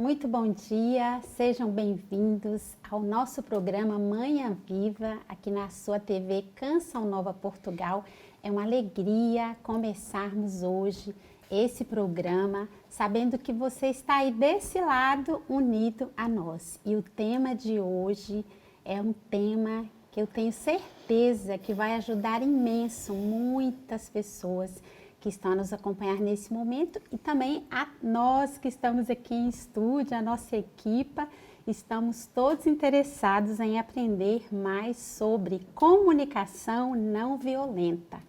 Muito bom dia, sejam bem-vindos ao nosso programa Manhã Viva, aqui na sua TV Canção Nova Portugal. É uma alegria começarmos hoje esse programa, sabendo que você está aí desse lado unido a nós. E o tema de hoje é um tema que eu tenho certeza que vai ajudar imenso muitas pessoas que estão a nos acompanhar nesse momento e também a nós que estamos aqui em estúdio, a nossa equipa, estamos todos interessados em aprender mais sobre comunicação não violenta,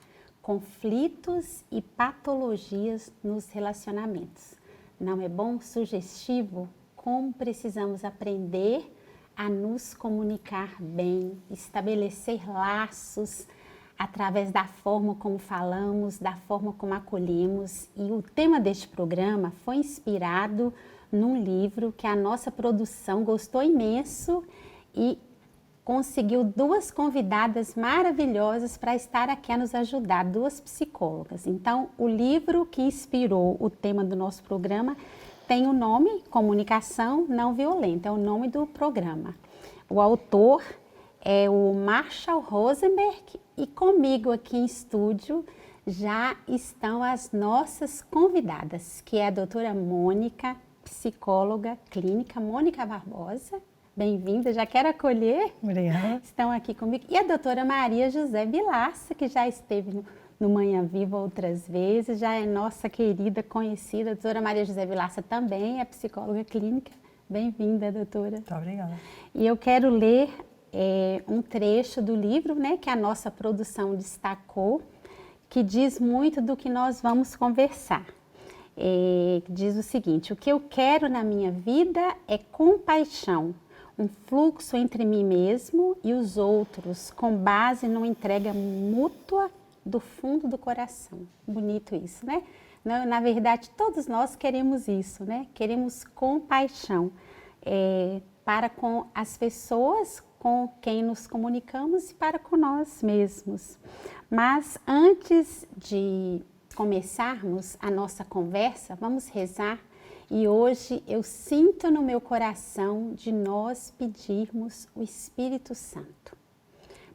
conflitos e patologias nos relacionamentos. Não é bom, sugestivo, como precisamos aprender a nos comunicar bem, estabelecer laços, através da forma como falamos, da forma como acolhemos. E o tema deste programa foi inspirado num livro que a nossa produção gostou imenso e conseguiu duas convidadas maravilhosas para estar aqui a nos ajudar, duas psicólogas. Então, o livro que inspirou o tema do nosso programa tem o nome Comunicação Não Violenta, é o nome do programa. O autor é o Marshall Rosenberg e comigo aqui em estúdio já estão as nossas convidadas, que é a doutora Mônica, psicóloga clínica, Mônica Barbosa. Bem-vinda, já quero acolher. Obrigada. Estão aqui comigo. E a doutora Maria José Vilaça, que já esteve no Manhã Viva outras vezes, já é nossa querida, conhecida. A doutora Maria José Vilaça também é psicóloga clínica. Bem-vinda, doutora. Muito obrigada. E eu quero ler um trecho do livro, né, que a nossa produção destacou, que diz muito do que nós vamos conversar. Diz o seguinte: o que eu quero na minha vida é compaixão, um fluxo entre mim mesmo e os outros, com base numa entrega mútua do fundo do coração. Bonito isso, né? Na verdade, todos nós queremos isso, né? Queremos compaixão para com as pessoas com quem nos comunicamos e para com nós mesmos. Mas antes de começarmos a nossa conversa, vamos rezar. E hoje eu sinto no meu coração de nós pedirmos o Espírito Santo,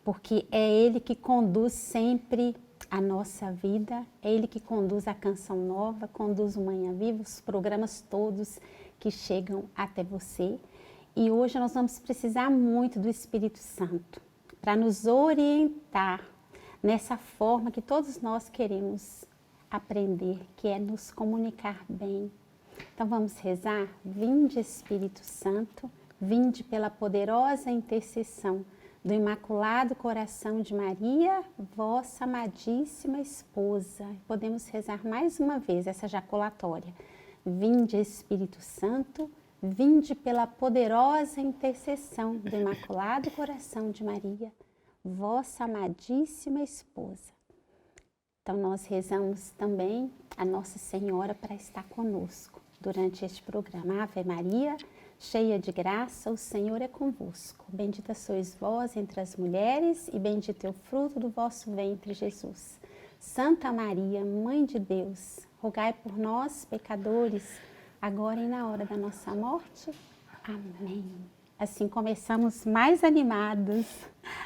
porque é Ele que conduz sempre a nossa vida, é Ele que conduz a Canção Nova, conduz o Manhã Viva, os programas todos que chegam até você. E hoje nós vamos precisar muito do Espírito Santo para nos orientar nessa forma que todos nós queremos aprender, que é nos comunicar bem. Então vamos rezar? Vinde, Espírito Santo, vinde pela poderosa intercessão do Imaculado Coração de Maria, vossa amadíssima esposa. Podemos rezar mais uma vez essa jaculatória. Vinde, Espírito Santo, vinde pela poderosa intercessão do Imaculado Coração de Maria, vossa amadíssima esposa. Então nós rezamos também a Nossa Senhora para estar conosco durante este programa. Ave Maria, cheia de graça, o Senhor é convosco. Bendita sois vós entre as mulheres e bendito é o fruto do vosso ventre, Jesus. Santa Maria, Mãe de Deus, rogai por nós, pecadores, agora e na hora da nossa morte. Amém. Assim começamos mais animados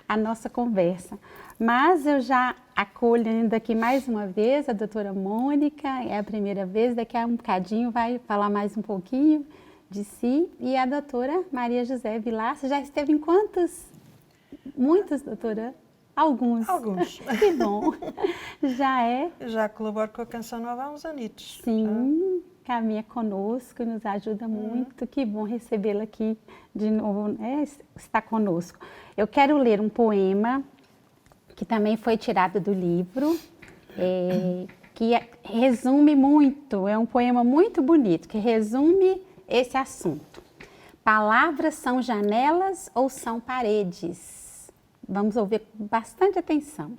a nossa conversa. Mas eu já acolho ainda aqui mais uma vez a doutora Mônica, é a primeira vez, daqui a um bocadinho vai falar mais um pouquinho de si. E a doutora Maria José Vilaça, já esteve em quantos? Muitos, doutora? Alguns. Alguns. Que bom. Já colaboro com a Canção Nova há uns anitos. Sim, caminha conosco e nos ajuda muito. Que bom recebê-la aqui de novo, né? Está conosco. Eu quero ler um poema que também foi tirado do livro, que resume muito, é um poema muito bonito, que resume esse assunto. Palavras são janelas ou são paredes? Vamos ouvir com bastante atenção.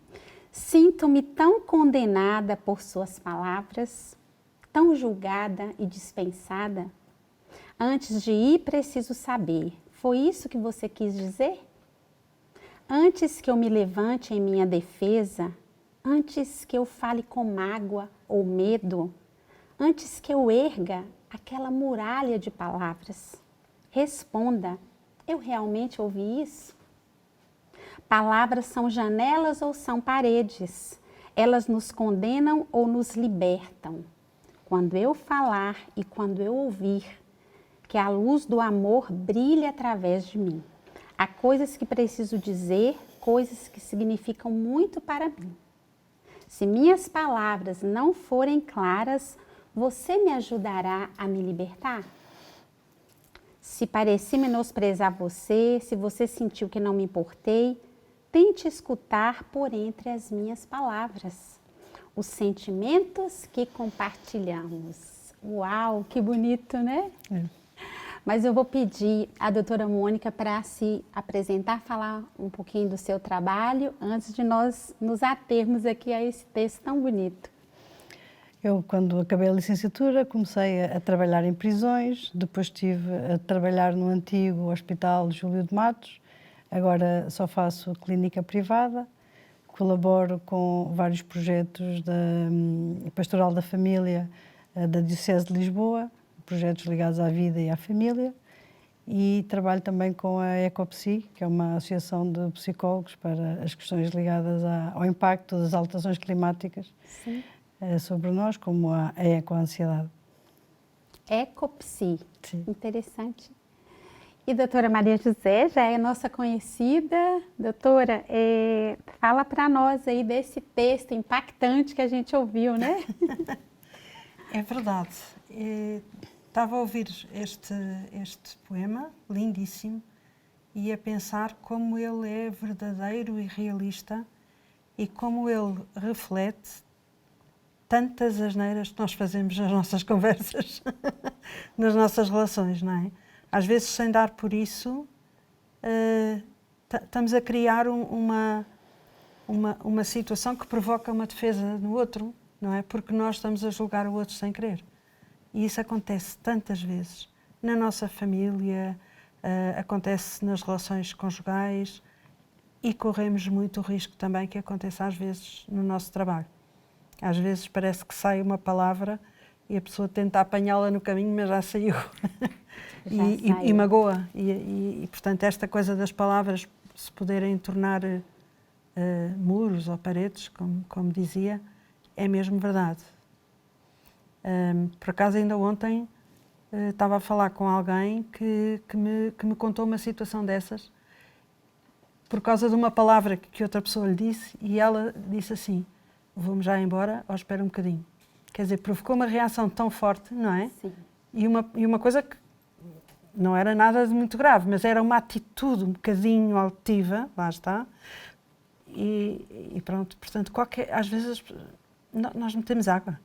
Sinto-me tão condenada por suas palavras, tão julgada e dispensada. Antes de ir, preciso saber, foi isso que você quis dizer? Antes que eu me levante em minha defesa, antes que eu fale com mágoa ou medo, antes que eu erga aquela muralha de palavras. Responda, eu realmente ouvi isso? Palavras são janelas ou são paredes? Elas nos condenam ou nos libertam? Quando eu falar e quando eu ouvir, que a luz do amor brilhe através de mim. Há coisas que preciso dizer, coisas que significam muito para mim. Se minhas palavras não forem claras, você me ajudará a me libertar? Se pareci menosprezar você, se você sentiu que não me importei, tente escutar por entre as minhas palavras os sentimentos que compartilhamos. Uau, que bonito, né? Mas eu vou pedir à doutora Mônica para se apresentar, falar um pouquinho do seu trabalho, antes de nós nos atermos aqui a esse texto tão bonito. Eu, quando acabei a licenciatura, comecei a trabalhar em prisões, depois estive a trabalhar no antigo Hospital Júlio de Matos, agora só faço clínica privada, colaboro com vários projetos da Pastoral da Família da Diocese de Lisboa, projetos ligados à vida e à família, e trabalho também com a Ecopsi, que é uma associação de psicólogos para as questões ligadas ao impacto das alterações climáticas. Sim. Sobre nós, como a ecoansiedade. Ecopsi, sim. Interessante. E doutora Maria José, já é nossa conhecida. Doutora, fala para nós aí desse texto impactante que a gente ouviu, né? É verdade. Estava a ouvir este poema, lindíssimo, e a pensar como ele é verdadeiro e realista e como ele reflete tantas asneiras que nós fazemos nas nossas conversas, nas nossas relações, não é? Às vezes, sem dar por isso, estamos a criar uma situação que provoca uma defesa no outro, não é? Porque nós estamos a julgar o outro sem querer. E isso acontece tantas vezes na nossa família, acontece nas relações conjugais e corremos muito o risco também que aconteça às vezes no nosso trabalho. Às vezes parece que sai uma palavra e a pessoa tenta apanhá-la no caminho, mas já saiu. E magoa. E, portanto, esta coisa das palavras se poderem tornar muros ou paredes, como dizia, é mesmo verdade. Por acaso, ainda ontem estava a falar com alguém que me contou uma situação dessas por causa de uma palavra que outra pessoa lhe disse, e ela disse assim: vou-me já embora ou espera um bocadinho. Quer dizer, provocou uma reação tão forte, não é? Sim. E uma coisa que não era nada de muito grave, mas era uma atitude um bocadinho altiva, lá está. E pronto, portanto, às vezes nós metemos água.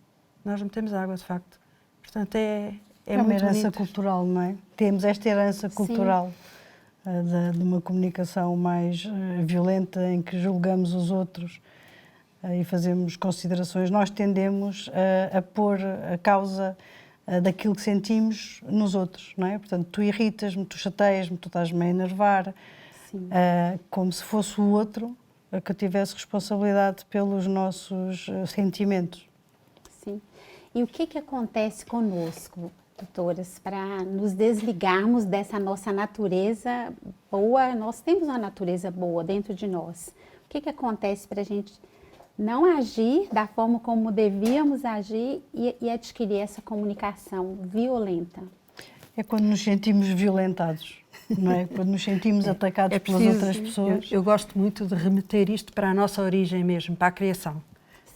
Nós metemos água, de facto. Portanto, é uma muito herança bonito. Cultural, não é? Temos esta herança cultural de uma comunicação mais violenta, em que julgamos os outros e fazemos considerações. Nós tendemos a pôr a causa daquilo que sentimos nos outros, não é? Portanto, tu irritas-me, tu chateias-me, tu estás-me a enervar, como se fosse o outro que tivesse responsabilidade pelos nossos sentimentos. Sim. E o que acontece conosco, doutoras, para nos desligarmos dessa nossa natureza boa? Nós temos uma natureza boa dentro de nós. O que acontece para a gente não agir da forma como devíamos agir e adquirir essa comunicação violenta? É quando nos sentimos violentados, não é? Quando nos sentimos atacados pelas outras pessoas. Eu gosto muito de remeter isto para a nossa origem mesmo, para a criação.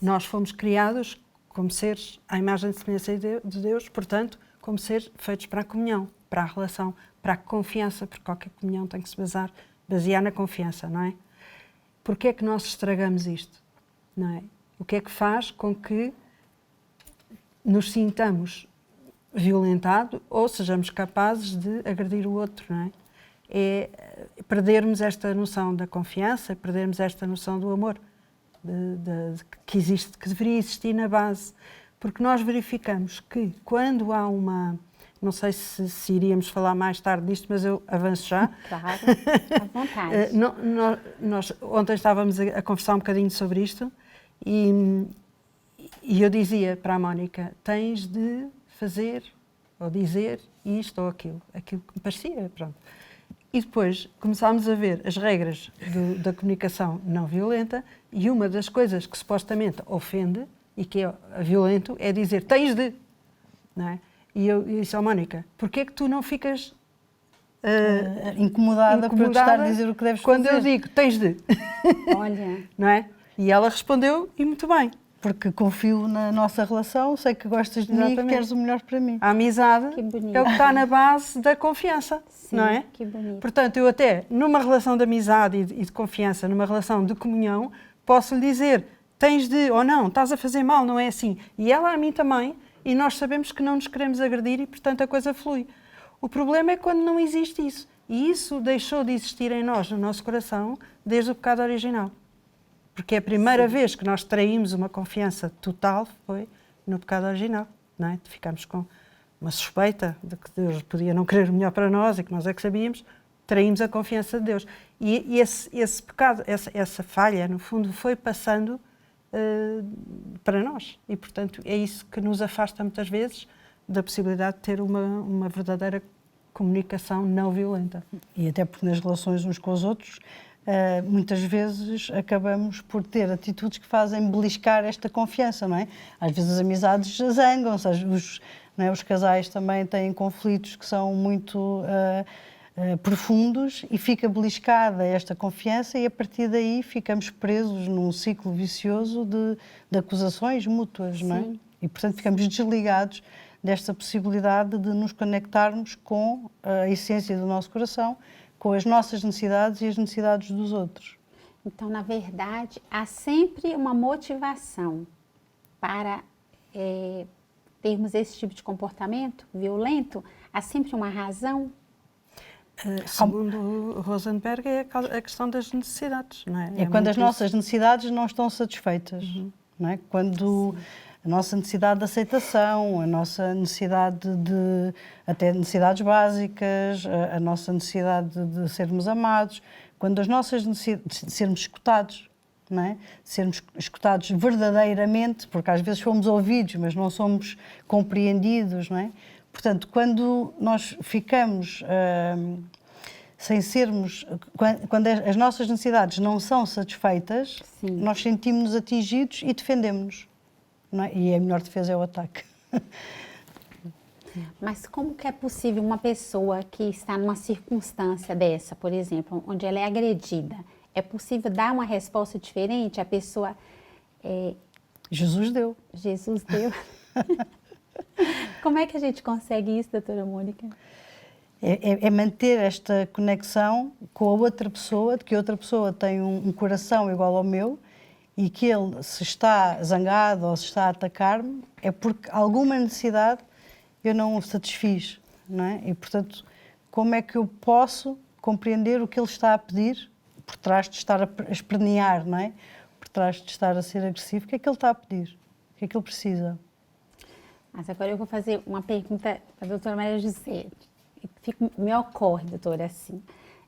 Nós fomos criados como seres à imagem e semelhança de Deus, portanto, como seres feitos para a comunhão, para a relação, para a confiança, porque qualquer comunhão tem que se basear na confiança, não é? Porquê é que nós estragamos isto? Não é? O que é que faz com que nos sintamos violentados ou sejamos capazes de agredir o outro, não é? É perdermos esta noção da confiança, perdermos esta noção do amor que existe, que deveria existir na base, porque nós verificamos que quando há uma... Não sei se iríamos falar mais tarde disto, mas eu avanço já. Claro, à vontade. Nós ontem estávamos a conversar um bocadinho sobre isto e eu dizia para a Mónica: tens de fazer ou dizer isto ou aquilo que me parecia, pronto. E depois começámos a ver as regras da comunicação não violenta e uma das coisas que supostamente ofende e que é violento é dizer tens de, não é? E eu disse ao Mónica, porquê é que tu não ficas incomodada por eu te estar a dizer o que deves quando fazer? eu digo tens de, Olha, não é? E ela respondeu e muito bem. Porque confio na nossa relação, sei que gostas de mim e que Exatamente. queres o melhor para mim. A amizade Que bonito. é o que está na base da confiança, sim, não é? que bonito. Portanto, eu até, numa relação de amizade e de confiança, numa relação de comunhão, posso lhe dizer, tens de, ou não, estás a fazer mal, não é assim. E ela a mim também, e nós sabemos que não nos queremos agredir e, portanto, a coisa flui. O problema é quando não existe isso. E isso deixou de existir em nós, no nosso coração, desde o pecado original. Porque é a primeira vez que nós traímos uma confiança total foi no pecado original, não é? Ficámos com uma suspeita de que Deus podia não querer o melhor para nós e que nós é que sabíamos, traímos a confiança de Deus. E esse pecado, essa falha, no fundo, foi passando para nós. E, portanto, é isso que nos afasta muitas vezes da possibilidade de ter uma verdadeira comunicação não violenta. E até porque nas relações uns com os outros, muitas vezes acabamos por ter atitudes que fazem beliscar esta confiança, não é? Às vezes as amizades zangam-se, os casais também têm conflitos que são muito profundos e fica beliscada esta confiança e a partir daí ficamos presos num ciclo vicioso de acusações mútuas, não é? E portanto ficamos desligados desta possibilidade de nos conectarmos com a essência do nosso coração, com as nossas necessidades e as necessidades dos outros. Então, na verdade, há sempre uma motivação para termos esse tipo de comportamento violento, há sempre uma razão. Segundo Rosenberg, é a questão das necessidades, não é? É quando as nossas necessidades não estão satisfeitas, não é? Quando a nossa necessidade de aceitação, a nossa necessidade de até necessidades básicas, a nossa necessidade de sermos amados, quando as nossas necessidades de sermos escutados, não é? Sermos escutados verdadeiramente, porque às vezes fomos ouvidos, mas não somos compreendidos, não é? Portanto, quando nós ficamos sem sermos, quando as nossas necessidades não são satisfeitas, Sim. nós sentimos-nos atingidos e defendemos-nos. Não é? E a melhor defesa é o ataque. Mas como que é possível uma pessoa que está numa circunstância dessa, por exemplo, onde ela é agredida, é possível dar uma resposta diferente? A pessoa... Jesus deu. Jesus deu. Como é que a gente consegue isso, doutora Mônica? É manter esta conexão com a outra pessoa, de que a outra pessoa tem um coração igual ao meu, e que ele, se está zangado ou se está a atacar-me, é porque alguma necessidade eu não o satisfiz, não é? E, portanto, como é que eu posso compreender o que ele está a pedir, por trás de estar a espernear, não é? Por trás de estar a ser agressivo, o que é que ele está a pedir? O que é que ele precisa? Mas agora eu vou fazer uma pergunta para a doutora Maria José. Me ocorre, doutora, assim...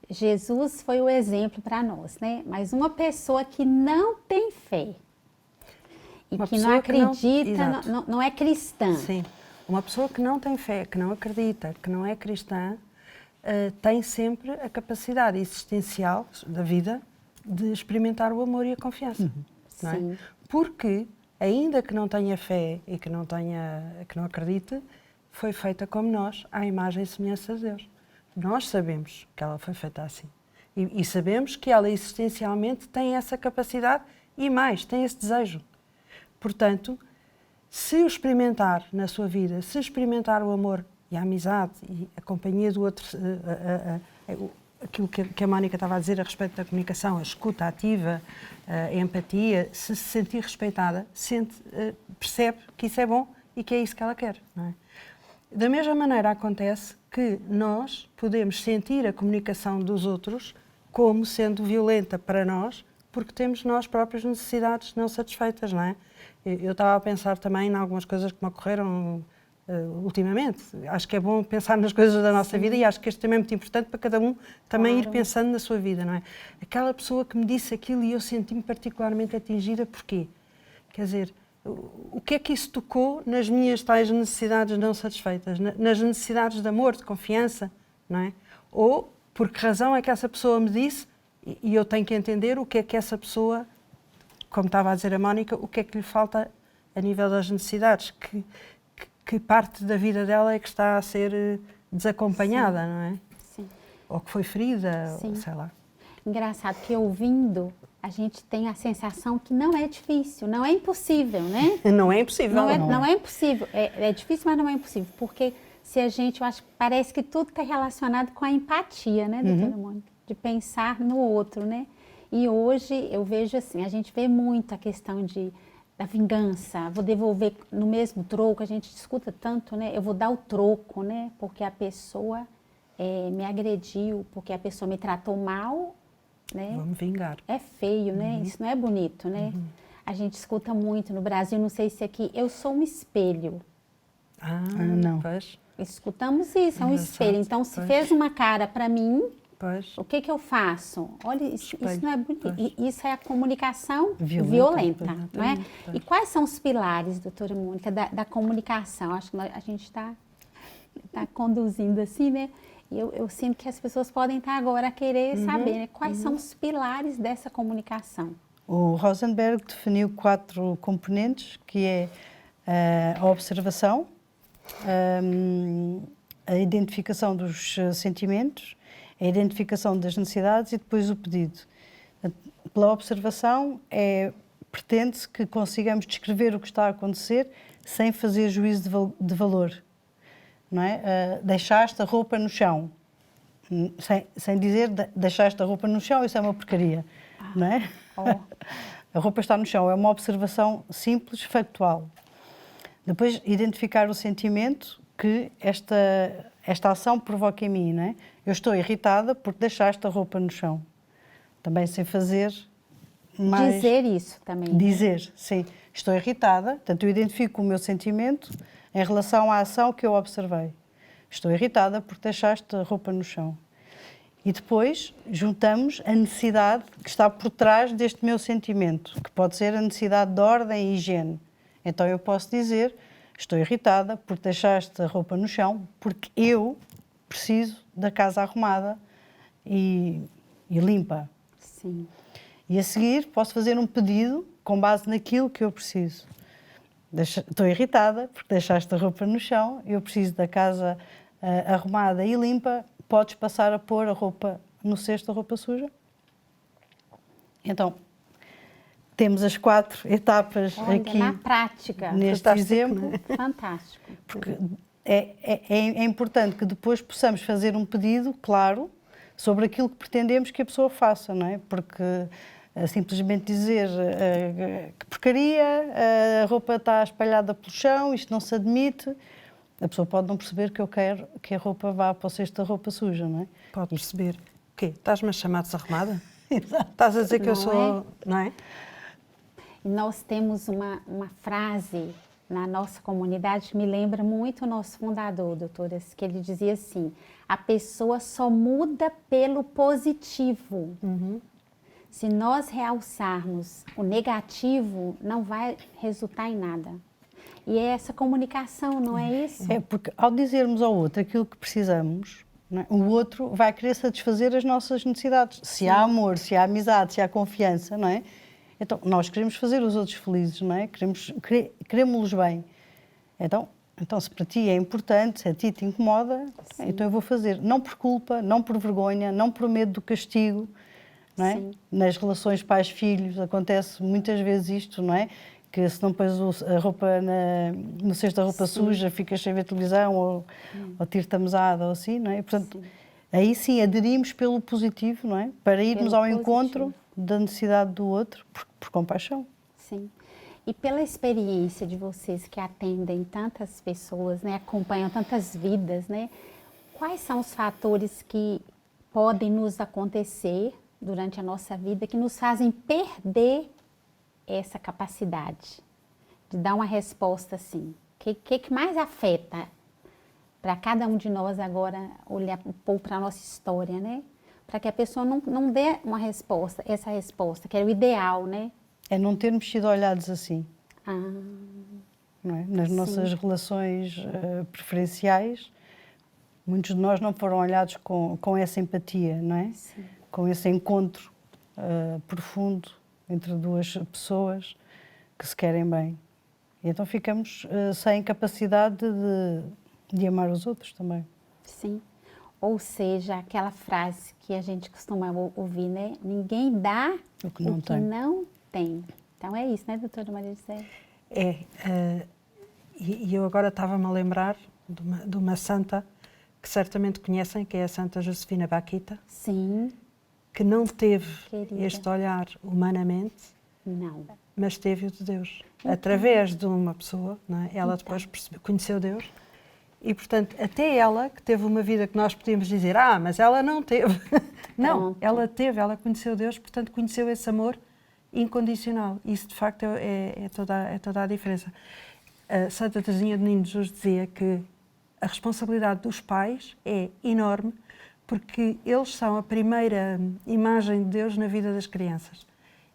Jesus foi o exemplo para nós, né? Mas uma pessoa que não tem fé e que não acredita, não é cristã. Sim, uma pessoa que não tem fé, que não acredita, que não é cristã, tem sempre a capacidade existencial da vida de experimentar o amor e a confiança. Não é? Sim. Porque, ainda que não tenha fé e que não acredite, foi feita como nós, à imagem e semelhança de Deus. Nós sabemos que ela foi feita assim. E sabemos que ela existencialmente tem essa capacidade e mais, tem esse desejo. Portanto, se o experimentar na sua vida, se experimentar o amor e a amizade e a companhia do outro, aquilo que a Mónica estava a dizer a respeito da comunicação, a escuta ativa, a empatia, se sentir respeitada, percebe que isso é bom e que é isso que ela quer, não é? Da mesma maneira acontece que nós podemos sentir a comunicação dos outros como sendo violenta para nós, porque temos nós próprias necessidades não satisfeitas, não é? Eu estava a pensar também em algumas coisas que me ocorreram ultimamente. Acho que é bom pensar nas coisas da nossa vida e acho que este também é muito importante para cada um também ir pensando na sua vida, não é? Aquela pessoa que me disse aquilo e eu senti-me particularmente atingida, porquê? Quer dizer, O que é que isso tocou nas minhas tais necessidades não satisfeitas, nas necessidades de amor, de confiança, não é? Ou por que razão é que essa pessoa me disse e eu tenho que entender o que é que essa pessoa, como estava a dizer a Mónica, o que é que lhe falta a nível das necessidades, que parte da vida dela é que está a ser desacompanhada, Sim. não é? Sim. Ou que foi ferida, Sim. ou sei lá. Engraçado que ouvindo, a gente tem a sensação que não é difícil, não é impossível, né? Não é impossível. Não é impossível. É difícil, mas não é impossível. Porque se a gente, eu acho que parece que tudo está relacionado com a empatia, né, doutora Mônica? De pensar no outro, né? E hoje eu vejo assim, a gente vê muito a questão da vingança, vou devolver no mesmo troco, a gente escuta tanto, né? Eu vou dar o troco, né? Porque a pessoa me agrediu, porque a pessoa me tratou mal, né? Vamos vingar. É feio, né? Isso não é bonito, né? A gente escuta muito no Brasil, não sei se aqui, eu sou um espelho. Não. Pois, Escutamos isso, é um Engraçado, espelho. Então, se pois. fez uma cara para mim, pois. o que eu faço? Olha, isso Espelho, não é bonito. pois. Isso é a comunicação Violenta, não é? pois. E quais são os pilares, doutora Mônica, da comunicação? Acho que a gente está conduzindo assim, né? E eu sinto que as pessoas podem estar agora a querer saber, né? Quais são os pilares dessa comunicação? O Rosenberg definiu 4 componentes, que é a observação, a identificação dos sentimentos, a identificação das necessidades e depois o pedido. Pela observação, pretende-se que consigamos descrever o que está a acontecer sem fazer juízo de valor. Não é? Deixaste a roupa no chão. Sem dizer deixaste a roupa no chão, isso é uma porcaria. Não é? A roupa está no chão, é uma observação simples, factual. Depois, identificar o sentimento que esta ação provoca em mim. Não é? Eu estou irritada porque deixaste a roupa no chão. Também sem fazer mais... Dizer isso também. Dizer, sim. Estou irritada, portanto, eu identifico o meu sentimento em relação à ação que eu observei. Estou irritada porque deixaste a roupa no chão. E depois juntamos a necessidade que está por trás deste meu sentimento, que pode ser a necessidade de ordem e higiene. Então eu posso dizer, estou irritada porque deixaste a roupa no chão, porque eu preciso da casa arrumada e limpa. Sim. E a seguir posso fazer um pedido com base naquilo que eu preciso. Estou irritada porque deixaste a roupa no chão, eu preciso da casa arrumada e limpa, podes passar a pôr a roupa no cesto, a roupa suja? Então, temos as 4 etapas. Olha, aqui na prática. neste Fantástico, exemplo. Fantástico. Porque é importante que depois possamos fazer um pedido claro sobre aquilo que pretendemos que a pessoa faça, não é? Porque simplesmente dizer que porcaria, a roupa está espalhada pelo chão, isto não se admite, a pessoa pode não perceber que eu quero que a roupa vá para o cesto da roupa suja, não é? Pode perceber. O quê? Estás-me a chamar desarrumada? Exato. Estás a dizer que eu Não sou... Não é? E nós temos uma frase na nossa comunidade que me lembra muito o nosso fundador, doutoras, que ele dizia assim, a pessoa só muda pelo positivo. Se nós realçarmos o negativo, não vai resultar em nada. E é essa comunicação, não é isso? É porque ao dizermos ao outro aquilo que precisamos, não é? O outro vai querer satisfazer as nossas necessidades. Se há amor, se há amizade, se há confiança, não é? Então, nós queremos fazer os outros felizes, não é? Queremos-los bem. Então, se para ti é importante, se a ti te incomoda, então eu vou fazer. Não por culpa, não por vergonha, não por medo do castigo, não é? Sim. Nas relações pais-filhos acontece muitas vezes isto, não é? Que se não pões a roupa no cesto da roupa suja, ficas sem ver televisão ou tiro-te a mesada ou assim, não é? E, portanto, aí sim aderimos pelo positivo, não é? Para irmos Pelo ao positivo. encontro da necessidade do outro por compaixão. Sim. E pela experiência de vocês que atendem tantas pessoas, né, acompanham tantas vidas, né, quais são os fatores que podem nos acontecer durante a nossa vida que nos fazem perder essa capacidade de dar uma resposta assim? O que mais afeta para cada um de nós agora olhar um pouco para a nossa história, né? Para que a pessoa não dê uma resposta, essa resposta, que é o ideal, né? É não termos sido olhados assim. Não é? Nas Sim. nossas relações preferenciais, muitos de nós não foram olhados com essa empatia, não é? Sim. Com esse encontro profundo entre duas pessoas que se querem bem. E então ficamos sem capacidade de amar os outros também. Sim. Ou seja, aquela frase que a gente costuma ouvir, né? Ninguém dá O que não tem. não tem. Então é isso, né, doutora Maria José? E eu agora estava-me a lembrar de uma santa que certamente conhecem, que é a Santa Josefina Bakhita, Sim. que não teve Querida. este olhar humanamente, Não. mas teve o de Deus. Através de uma pessoa, não é? Ela Então. depois conheceu Deus. E, portanto, até ela, que teve uma vida que nós podíamos dizer, mas ela não teve. Não, Pronto. ela teve, ela conheceu Deus, portanto, conheceu esse amor incondicional. Isso, de facto, é toda a diferença. A Santa Teresinha de Menino Jesus dizia que a responsabilidade dos pais é enorme, porque eles são a primeira imagem de Deus na vida das crianças.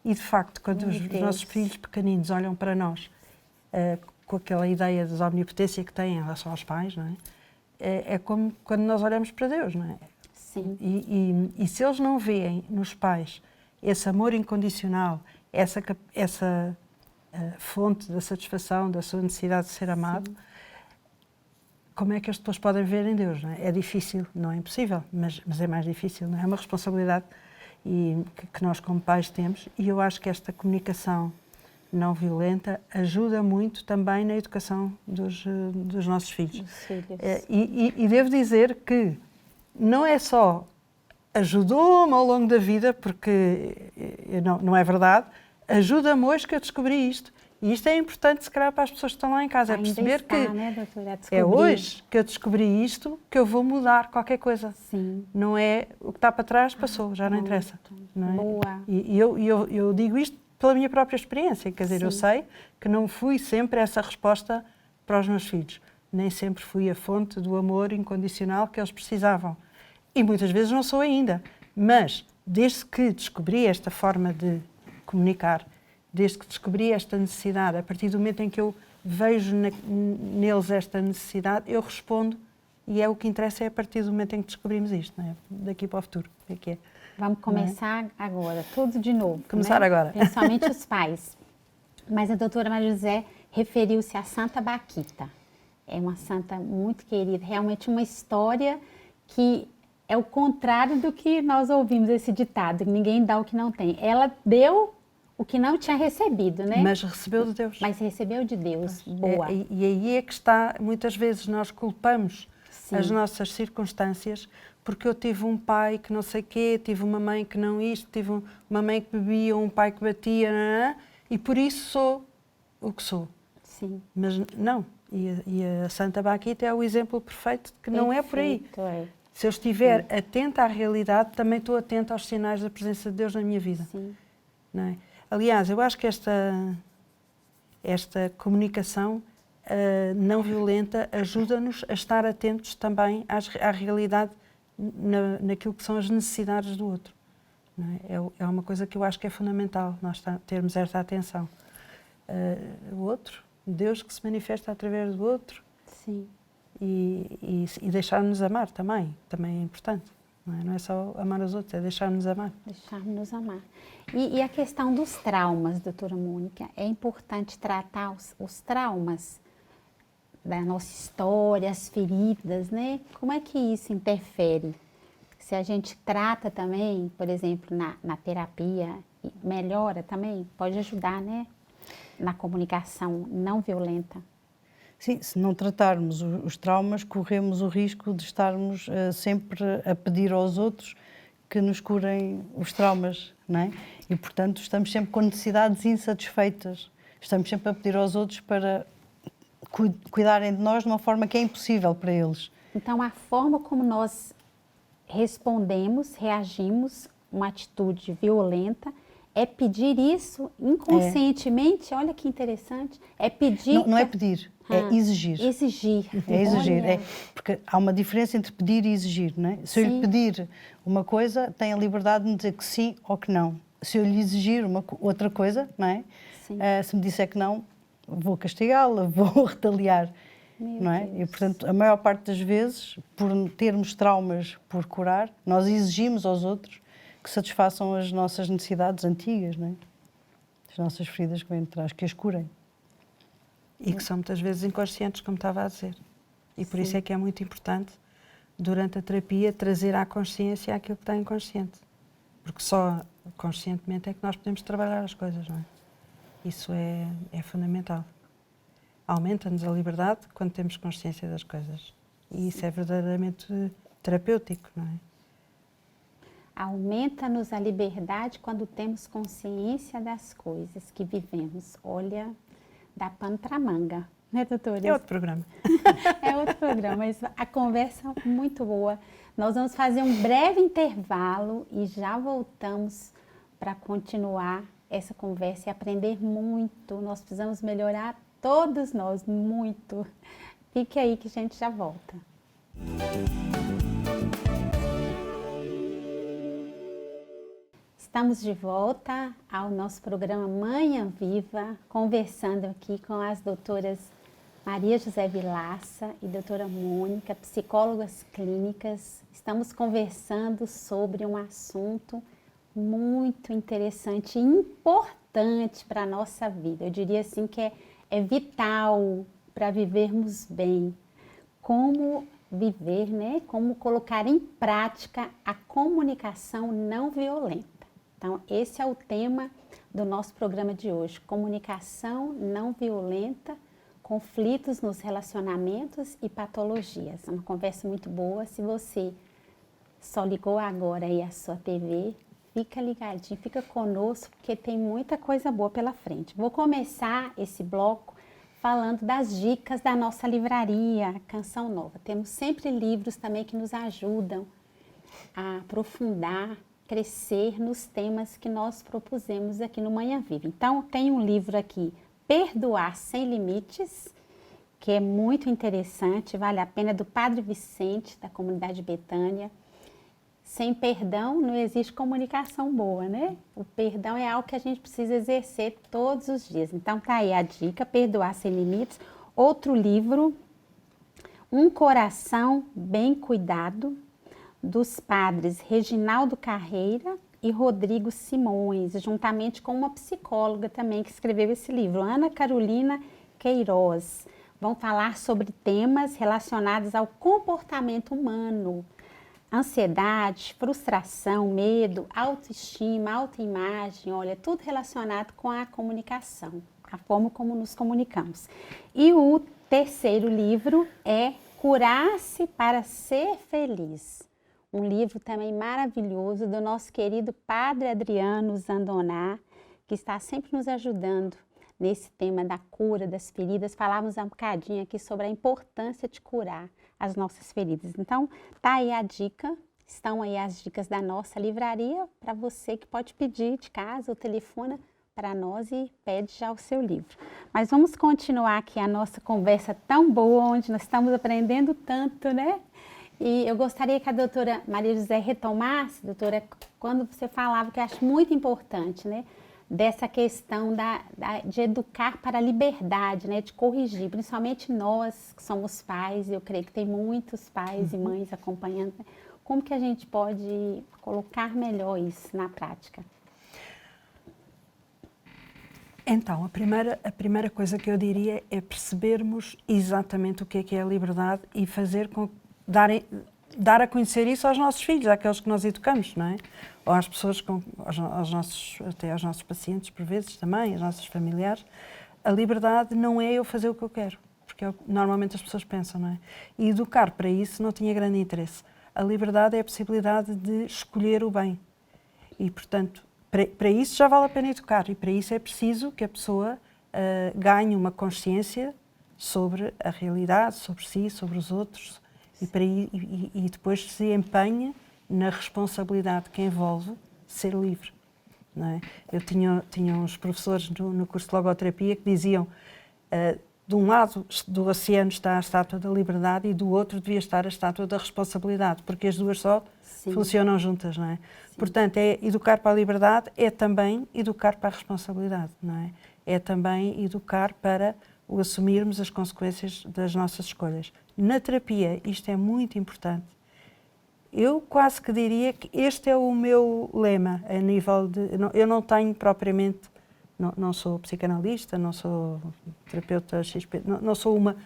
E, de facto, quando os nossos filhos pequeninos olham para nós com aquela ideia de omnipotência que têm em relação aos pais, não é? É como quando nós olhamos para Deus, não é? Sim. E se eles não veem nos pais esse amor incondicional, essa fonte da satisfação, da sua necessidade de ser amado, como é que eles depois podem ver em Deus? Não é? É difícil, não é impossível, mas é mais difícil, não é? É uma responsabilidade que nós como pais temos, e eu acho que esta comunicação não violenta ajuda muito também na educação dos nossos filhos. Dos filhos. E devo dizer que não é só ajudou-me ao longo da vida, porque não é verdade, ajuda-me hoje que eu descobri isto. E isto é importante, se calhar, para as pessoas que estão lá em casa, Ainda é perceber está, que né, doutora, é hoje que eu descobri isto que eu vou mudar qualquer coisa. Sim. Não é o que está para trás, passou, já não interessa. Não é? Boa. E eu digo isto pela minha própria experiência, quer dizer, eu Sim. sei que não fui sempre essa resposta para os meus filhos. Nem sempre fui a fonte do amor incondicional que eles precisavam. E muitas vezes não sou ainda. Mas, desde que descobri esta forma de comunicar, desde que descobri esta necessidade, a partir do momento em que eu vejo neles esta necessidade, eu respondo, e é o que interessa, é a partir do momento em que descobrimos isto, não é? Daqui para o futuro, o que é que é? Vamos começar agora, tudo de novo. Começar agora. Principalmente os pais. Mas a doutora Maria José referiu-se à Santa Bakhita. É uma santa muito querida, realmente uma história que é o contrário do que nós ouvimos esse ditado, ninguém dá o que não tem. Ela deu o que não tinha recebido, né? Mas recebeu de Deus. Mas recebeu de Deus. Boa. E aí é que está, muitas vezes nós culpamos Sim. as nossas circunstâncias, porque eu tive um pai que não sei quê, tive uma mãe que não isto, tive uma mãe que bebia, um pai que batia, e por isso sou o que sou. Sim. Mas não. E a Santa Bakhita é o exemplo perfeito de que não é por aí. Perfeito, é. Se eu estiver atenta à realidade, também estou atenta aos sinais da presença de Deus na minha vida. Sim. Não é? Aliás, eu acho que esta comunicação não violenta ajuda-nos a estar atentos também à realidade naquilo que são as necessidades do outro. Não é? É uma coisa que eu acho que é fundamental, nós termos esta atenção. O outro, Deus que se manifesta através do outro. Sim. E deixar-nos amar também é importante. Não é só amar os outros, é deixar-nos amar. Deixar-nos amar. E a questão dos traumas, doutora Mônica, é importante tratar os traumas da nossa história, as feridas, né? Como é que isso interfere? Se a gente trata também, por exemplo, na terapia, melhora também, pode ajudar, né? Na comunicação não violenta. Sim, se não tratarmos os traumas, corremos o risco de estarmos sempre a pedir aos outros que nos curem os traumas, não é? E, portanto, estamos sempre com necessidades insatisfeitas. Estamos sempre a pedir aos outros para cuidarem de nós de uma forma que é impossível para eles. Então, a forma como nós respondemos, reagimos, uma atitude violenta, é pedir isso inconscientemente. Olha que interessante. É pedir... Não é pedir, é exigir. Exigir. É exigir. Olha. Porque há uma diferença entre pedir e exigir, não é? Se eu lhe pedir uma coisa, tem a liberdade de me dizer que sim ou que não. Se eu lhe exigir outra coisa, não é? Sim. Se me disser que não, vou castigá-la, vou retaliar, Meu não é? Deus. E, portanto, a maior parte das vezes, por termos traumas por curar, nós exigimos aos outros que satisfaçam as nossas necessidades antigas, não é? As nossas feridas que vêm de trás, que as curem. E que são muitas vezes inconscientes, como estava a dizer. E por isso é que é muito importante, durante a terapia, trazer à consciência aquilo que está inconsciente. Porque só conscientemente é que nós podemos trabalhar as coisas, não é? Isso é fundamental. Aumenta-nos a liberdade quando temos consciência das coisas. E isso é verdadeiramente terapêutico, não é? Aumenta-nos a liberdade quando temos consciência das coisas que vivemos. Olha, dá pano para manga, né, doutora? É outro programa. É outro programa, mas a conversa é muito boa. Nós vamos fazer um breve intervalo e já voltamos para continuar essa conversa e aprender muito. Nós precisamos melhorar, todos nós, muito. Fique aí que a gente já volta. Estamos de volta ao nosso programa Manhã Viva, conversando aqui com as doutoras Maria José Vilaça e doutora Mônica, psicólogas clínicas. Estamos conversando sobre um assunto muito interessante e importante para a nossa vida. Eu diria assim que é vital para vivermos bem. Como viver, né? Como colocar em prática a comunicação não violenta. Então, esse é o tema do nosso programa de hoje, comunicação não violenta, conflitos nos relacionamentos e patologias. É uma conversa muito boa. Se você só ligou agora aí a sua TV, fica ligadinho, fica conosco, porque tem muita coisa boa pela frente. Vou começar esse bloco falando das dicas da nossa livraria, Canção Nova. Temos sempre livros também que nos ajudam a aprofundar, crescer nos temas que nós propusemos aqui no Manhã Viva. Então, tem um livro aqui, Perdoar Sem Limites, que é muito interessante, vale a pena, do Padre Vicente, da comunidade Betânia. Sem perdão não existe comunicação boa, né? O perdão é algo que a gente precisa exercer todos os dias. Então, tá aí a dica, Perdoar Sem Limites. Outro livro, Um Coração Bem Cuidado, dos padres Reginaldo Carreira e Rodrigo Simões, juntamente com uma psicóloga também que escreveu esse livro, Ana Carolina Queiroz. Vão falar sobre temas relacionados ao comportamento humano, ansiedade, frustração, medo, autoestima, autoimagem, olha, tudo relacionado com a comunicação, a forma como nos comunicamos. E o terceiro livro é Curar-se para Ser Feliz. Um livro também maravilhoso do nosso querido Padre Adriano Zandoná, que está sempre nos ajudando nesse tema da cura das feridas. Falávamos um bocadinho aqui sobre a importância de curar as nossas feridas. Então, tá aí a dica, estão aí as dicas da nossa livraria para você que pode pedir de casa ou telefona para nós e pede já o seu livro. Mas vamos continuar aqui a nossa conversa tão boa, onde nós estamos aprendendo tanto, né? E eu gostaria que a doutora Maria José retomasse, doutora, quando você falava, que eu acho muito importante, né? Dessa questão de educar para a liberdade, né? De corrigir, principalmente nós que somos pais, eu creio que tem muitos pais e mães acompanhando. Né? Como que a gente pode colocar melhor isso na prática? Então, a primeira coisa que eu diria é percebermos exatamente o que é a liberdade e fazer com dar a conhecer isso aos nossos filhos, àqueles que nós educamos, não é? Ou às pessoas, até aos nossos pacientes, por vezes também, aos nossos familiares. A liberdade não é eu fazer o que eu quero, porque normalmente as pessoas pensam, não é? E educar para isso não tinha grande interesse. A liberdade é a possibilidade de escolher o bem. E, portanto, para isso já vale a pena educar. E para isso é preciso que a pessoa ganhe uma consciência sobre a realidade, sobre si, sobre os outros, e depois se empenha na responsabilidade que envolve ser livre. Não é? Eu tinha uns professores no curso de logoterapia que diziam de um lado do oceano está a estátua da liberdade e do outro devia estar a estátua da responsabilidade, porque as duas só funcionam juntas, não é? Sim. Portanto, educar para a liberdade é também educar para a responsabilidade, não é? é também educar para o assumirmos as consequências das nossas escolhas. Na terapia, isto é muito importante. Eu quase que diria que este é o meu lema, a nível de... Eu não tenho propriamente... Não sou psicanalista, não sou terapeuta XP, não sou uma...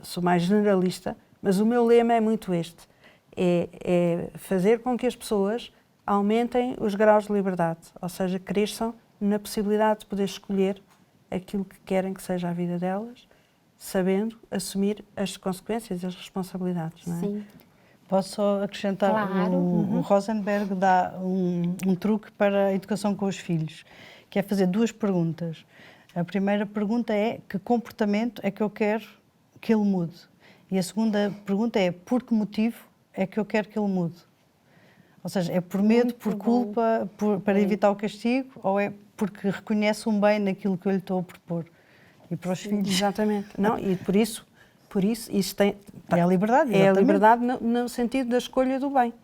Sou mais generalista, mas o meu lema é muito este. É fazer com que as pessoas aumentem os graus de liberdade, ou seja, cresçam na possibilidade de poder escolher aquilo que querem que seja a vida delas, sabendo assumir as consequências e as responsabilidades. Não é? Sim. Posso só acrescentar? Claro. O Rosenberg dá um truque para a educação com os filhos, que é fazer 2 perguntas. A primeira pergunta é: que comportamento é que eu quero que ele mude? E a segunda pergunta é: por que motivo é que eu quero que ele mude? Ou seja, é por medo, Muito por bom. culpa, para evitar o castigo, ou é porque reconhece um bem naquilo que eu lhe estou a propor? E para os filhos... Exatamente. Não, e por isso isso tem... É a liberdade, É a exatamente. liberdade no sentido da escolha do bem,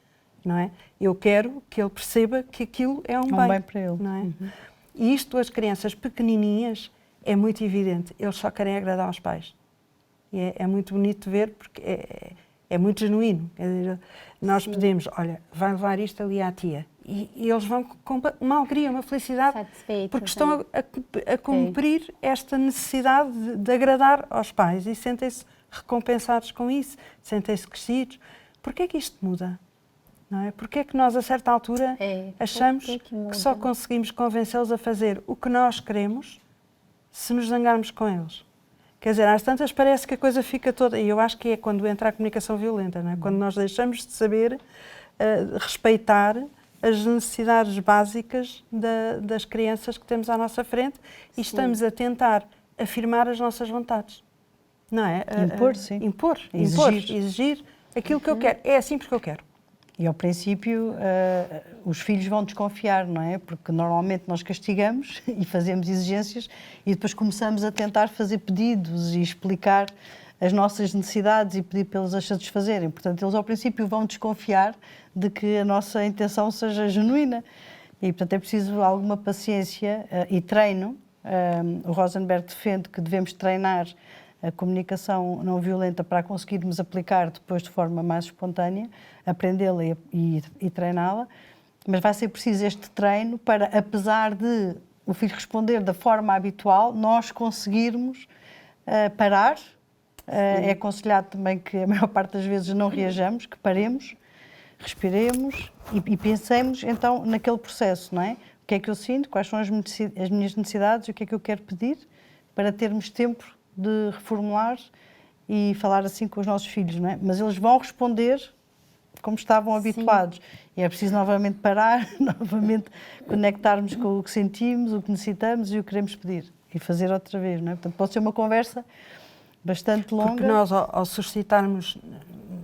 não é? Eu quero que ele perceba que aquilo é um bem. bem para ele. Não é? E isto, as crianças pequenininhas, é muito evidente. Eles só querem agradar aos pais. E é muito bonito de ver, porque é muito genuíno. Quer dizer, nós pedimos, olha, vai levar isto ali à tia. E eles vão com uma alegria, uma felicidade, Satisfeitos, porque estão a cumprir esta necessidade de agradar aos pais e sentem-se recompensados com isso, sentem-se crescidos. Porquê é que isto muda? Não é? Porquê é que nós, a certa altura, achamos que só conseguimos convencê-los a fazer o que nós queremos se nos zangarmos com eles? Quer dizer, às tantas parece que a coisa fica toda... E eu acho que é quando entra a comunicação violenta, não é? Quando nós deixamos de saber respeitar as necessidades básicas das crianças que temos à nossa frente e estamos a tentar afirmar as nossas vontades. Não é? Impor, sim. Impor, exigir aquilo que eu quero. É assim porque eu quero. E ao princípio os filhos vão desconfiar, não é? Porque normalmente nós castigamos e fazemos exigências e depois começamos a tentar fazer pedidos e explicar as nossas necessidades e pedir para eles as satisfazerem. Portanto, eles ao princípio vão desconfiar de que a nossa intenção seja genuína. E, portanto, é preciso alguma paciência e treino. O Rosenberg defende que devemos treinar a comunicação não violenta para conseguirmos aplicar depois de forma mais espontânea, aprendê-la e treiná-la, mas vai ser preciso este treino para, apesar de o filho responder da forma habitual, nós conseguirmos parar. É aconselhado também que a maior parte das vezes não reajamos, que paremos, respiremos e pensemos então naquele processo, não é? O que é que eu sinto, quais são as minhas necessidades e o que é que eu quero pedir para termos tempo de reformular e falar assim com os nossos filhos, não é? Mas eles vão responder como estavam habituados. E é preciso novamente parar, novamente conectarmos com o que sentimos, o que necessitamos e o que queremos pedir. E fazer outra vez, não é? Portanto, pode ser uma conversa bastante longa. Porque nós, ao suscitarmos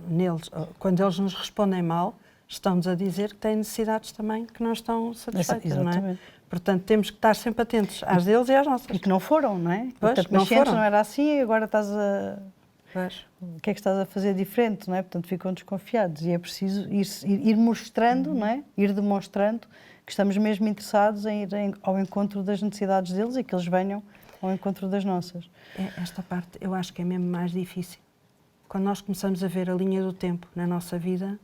neles, quando eles nos respondem mal, estamos a dizer que têm necessidades também que não estão satisfeitas, não é? Portanto, temos que estar sempre atentos às deles e às nossas. E que não foram, não é? Pois, portanto, não foram. Não era assim e agora estás a... Pois. O que é que estás a fazer diferente, não é? Portanto, ficam desconfiados e é preciso ir mostrando, não é? Ir demonstrando que estamos mesmo interessados em ir ao encontro das necessidades deles e que eles venham ao encontro das nossas. Esta parte eu acho que é mesmo mais difícil. Quando nós começamos a ver a linha do tempo na nossa vida,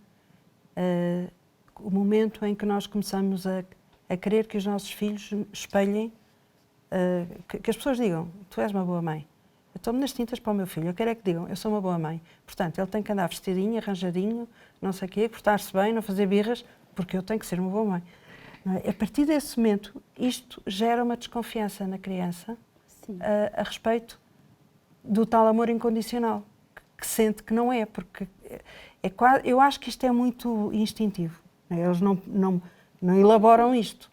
o momento em que nós começamos a querer que os nossos filhos espelhem, que as pessoas digam, tu és uma boa mãe. Eu estou-me nas tintas para o meu filho, eu quero é que digam, eu sou uma boa mãe. Portanto, ele tem que andar vestidinho, arranjadinho, não sei o quê, portar-se bem, não fazer birras, porque eu tenho que ser uma boa mãe. Não é? A partir desse momento, isto gera uma desconfiança na criança a respeito do tal amor incondicional, que sente que não é, porque eu acho que isto é muito instintivo. Eles não elaboram isto,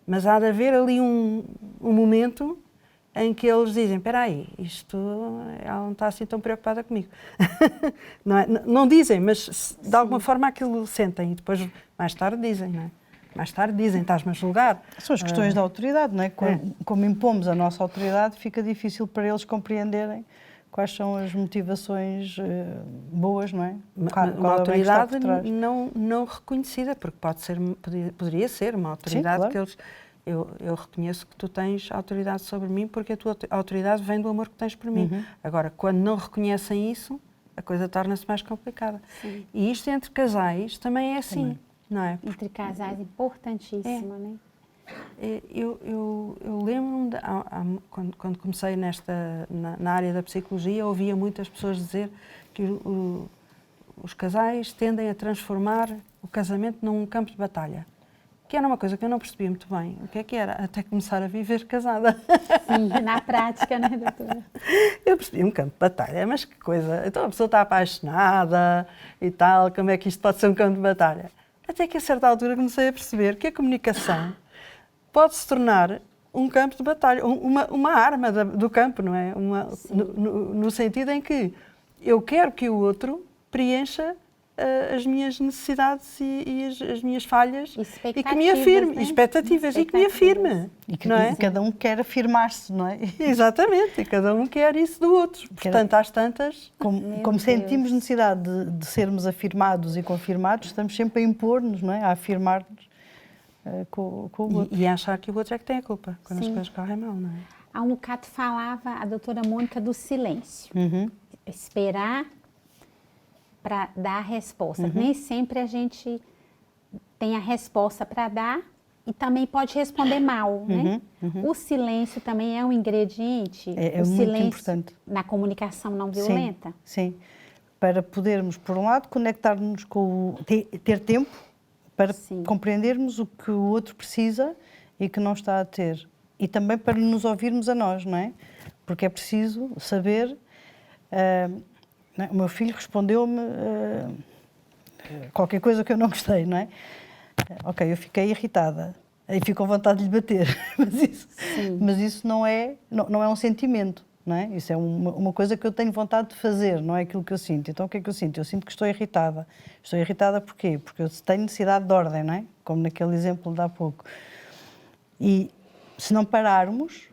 mas há de haver ali um momento em que eles dizem, espera aí, ela não está assim tão preocupada comigo. Não dizem, mas de alguma forma aquilo sentem e depois mais tarde dizem, não é? Mais tarde dizem, estás-me a julgar. São as questões da autoridade, não é? Como impomos a nossa autoridade, fica difícil para eles compreenderem quais são as motivações boas, não é? Uma autoridade não reconhecida, porque poderia ser uma autoridade, sim, claro, eu reconheço que tu tens autoridade sobre mim porque a tua autoridade vem do amor que tens por mim. Agora, quando não reconhecem isso, a coisa torna-se mais complicada. Sim. E isto entre casais também é assim, não é? Entre casais, importantíssimo, né? Eu lembro-me, quando comecei na área da psicologia, ouvia muitas pessoas dizer que os casais tendem a transformar o casamento num campo de batalha. Que era uma coisa que eu não percebia muito bem. O que era? Até começar a viver casada. Sim, na prática, né, doutora? Eu percebi um campo de batalha, mas que coisa. Então a pessoa está apaixonada e tal, como é que isto pode ser um campo de batalha? Até que a certa altura comecei a perceber que a comunicação pode se tornar um campo de batalha, uma arma do campo, não é? No sentido em que eu quero que o outro preencha as minhas necessidades e as minhas falhas e que me afirme, né? Expectativas e que me afirme. E que não é? cada um quer afirmar-se, não é? Exatamente, e cada um quer isso do outro. Portanto, às tantas... Como sentimos necessidade de sermos afirmados e confirmados, estamos sempre a impor-nos, não é? A afirmar-nos com o outro. E achar que o outro é que tem a culpa, quando as Sim. coisas correm mal, não é? Há um bocado falava a doutora Mônica do silêncio. Esperar para dar a resposta. Nem sempre a gente tem a resposta para dar e também pode responder mal, né? O silêncio também é um ingrediente. É o muito silêncio importante. na comunicação não violenta. Sim, para podermos, por um lado, conectar-nos com ter tempo para compreendermos o que o outro precisa e que não está a ter. E também para nos ouvirmos a nós, não é? Porque é preciso saber... não é? O meu filho respondeu-me qualquer coisa que eu não gostei, não é? Ok, eu fiquei irritada e fico com vontade de lhe bater, mas isso não é um sentimento, não é? Isso é uma coisa que eu tenho vontade de fazer, não é aquilo que eu sinto. Então o que é que eu sinto? Eu sinto que estou irritada. Estou irritada porquê? Porque eu tenho necessidade de ordem, não é? Como naquele exemplo de há pouco. E se não pararmos,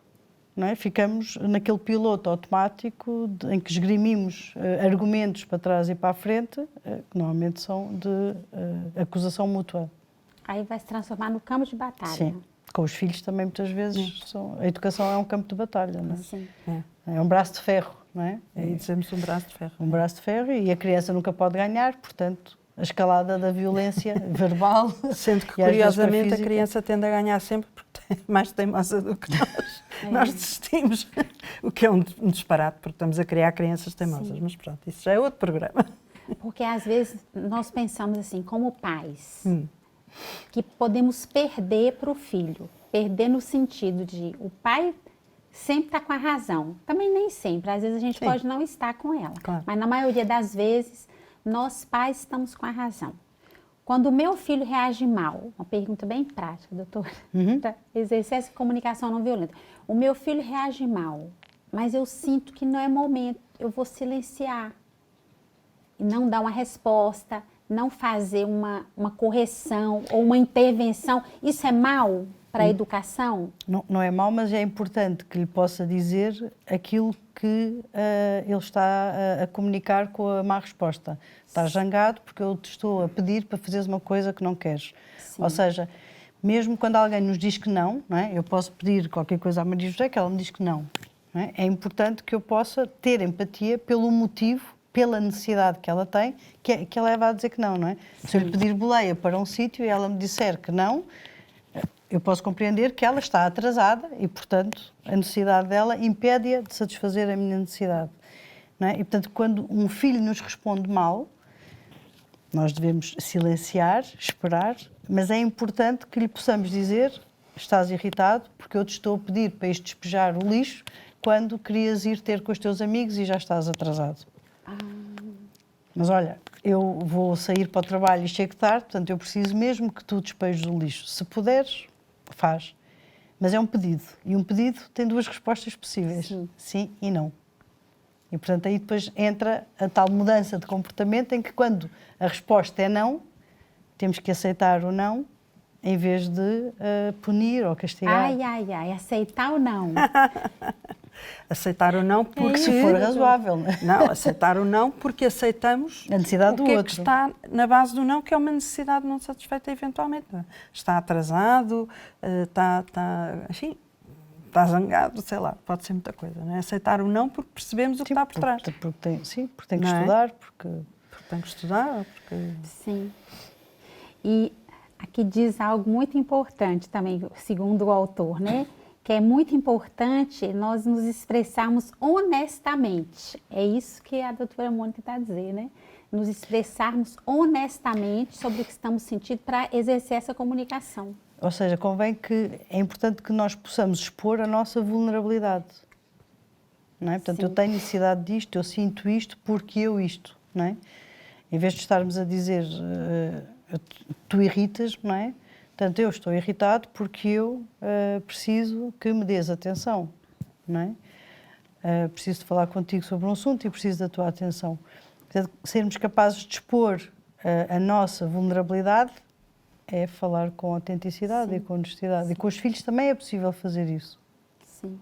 não é? Ficamos naquele piloto automático em que esgrimimos argumentos para trás e para a frente, que normalmente são de acusação mútua. Aí vai se transformar no campo de batalha. Sim. Com os filhos também muitas vezes a educação é um campo de batalha, não é? Sim. É um braço de ferro, não é? Aí dizemos um braço de ferro. Um braço de ferro e a criança nunca pode ganhar, portanto, a escalada da violência verbal. Sendo que, e às vezes curiosamente, a física. criança tende a ganhar sempre porque é mais teimosa do que nós. Nós desistimos, o que é um disparate, porque estamos a criar crianças teimosas. Mas pronto, isso já é outro programa. Porque às vezes nós pensamos assim, como pais, que podemos perder para o filho. Perder no sentido de o pai sempre está com a razão. Também nem sempre, às vezes a gente pode não estar com ela. Claro. Mas na maioria das vezes, nós pais estamos com a razão. Quando o meu filho reage mal, uma pergunta bem prática, doutora, para exercer essa comunicação não violenta. O meu filho reage mal, mas eu sinto que não é momento, eu vou silenciar. E não dar uma resposta, não fazer uma correção ou uma intervenção. Isso é mal para a educação? Não é mau, mas é importante que lhe possa dizer aquilo que ele está a comunicar com a má resposta. Estás zangado porque eu te estou a pedir para fazeres uma coisa que não queres. Sim. Ou seja, mesmo quando alguém nos diz que não é? Eu posso pedir qualquer coisa à Maria José que ela me diz que não. É importante que eu possa ter empatia pelo motivo, pela necessidade que ela tem, que ela leva a dizer que não, não é? Se eu lhe pedir boleia para um sítio e ela me disser que não, eu posso compreender que ela está atrasada e, portanto, a necessidade dela impede-a de satisfazer a minha necessidade. Não é? E, portanto, quando um filho nos responde mal, nós devemos silenciar, esperar, mas é importante que lhe possamos dizer: estás irritado porque eu te estou a pedir para ires despejar o lixo quando querias ir ter com os teus amigos e já estás atrasado. Mas olha, eu vou sair para o trabalho e chego tarde, portanto eu preciso mesmo que tu despejes o lixo. Se puderes, faz. Mas é um pedido. E um pedido tem duas respostas possíveis. Sim e não. E portanto aí depois entra a tal mudança de comportamento em que quando a resposta é não, temos que aceitar o não em vez de punir ou castigar. Ai, aceitar ou não? Aceitar o não porque... Se for razoável, não é? Não, aceitar o não porque aceitamos A necessidade do o que é outro. que está na base do não, que é uma necessidade não satisfeita eventualmente. Está atrasado, enfim, está zangado, sei lá, pode ser muita coisa. Não é? Aceitar o não porque percebemos o que está por trás. Porque tem que Não é? estudar, porque... Porque tem que estudar, porque... Sim. E aqui diz algo muito importante também, segundo o autor, né? Que é muito importante nós nos expressarmos honestamente. É isso que a doutora Mônica está dizendo, né? Nos expressarmos honestamente sobre o que estamos sentindo para exercer essa comunicação. Ou seja, é importante que nós possamos expor a nossa vulnerabilidade. Não é? Portanto, Sim. eu tenho necessidade disto, eu sinto isto porque eu isto, não é? Em vez de estarmos a dizer tu irritas, não é? Portanto, eu estou irritado porque eu preciso que me dês atenção, não é? Preciso de falar contigo sobre um assunto e preciso da tua atenção. Portanto, sermos capazes de expor a nossa vulnerabilidade é falar com autenticidade. Sim. E com honestidade. Sim. E com os filhos também é possível fazer isso. Sim.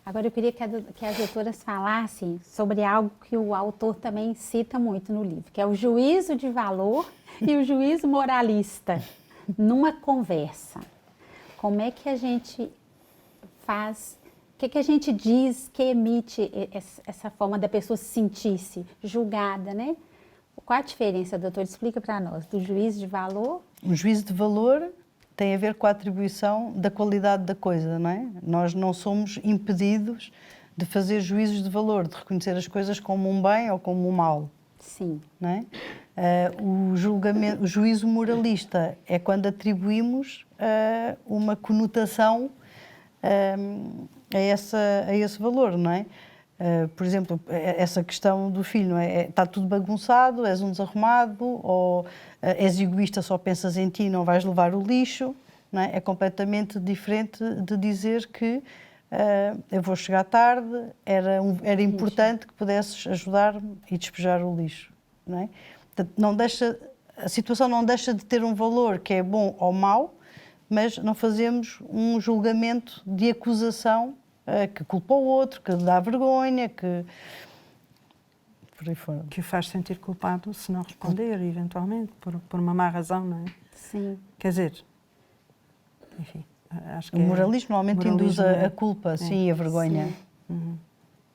Agora eu queria que as doutoras falassem sobre algo que o autor também cita muito no livro, que é o juízo de valor e o juízo moralista numa conversa. Como é que a gente faz, o que a gente diz que emite essa forma da pessoa se sentir-se julgada, né? Qual a diferença, doutor? Explica para nós, do juízo de valor? O juízo de valor tem a ver com a atribuição da qualidade da coisa, não é? Nós não somos impedidos de fazer juízos de valor, de reconhecer as coisas como um bem ou como um mal. Sim. Não é? O juízo moralista é quando atribuímos uma conotação a esse valor, não é? Por exemplo, essa questão do filho, não é? Está tudo bagunçado, és um desarrumado, ou és egoísta, só pensas em ti, não vais levar o lixo, não é? É completamente diferente de dizer que eu vou chegar tarde, era importante que pudesses ajudar-me e despejar o lixo, não é? Portanto, a situação não deixa de ter um valor que é bom ou mau, mas não fazemos um julgamento de acusação que culpa o outro, que dá vergonha, que... Por aí fora. Que o faz sentir culpado se não responder, eventualmente, por uma má razão, não é? Sim. Quer dizer, enfim, acho que o moralismo normalmente induz a culpa, sim, e a vergonha. Sim. Uhum.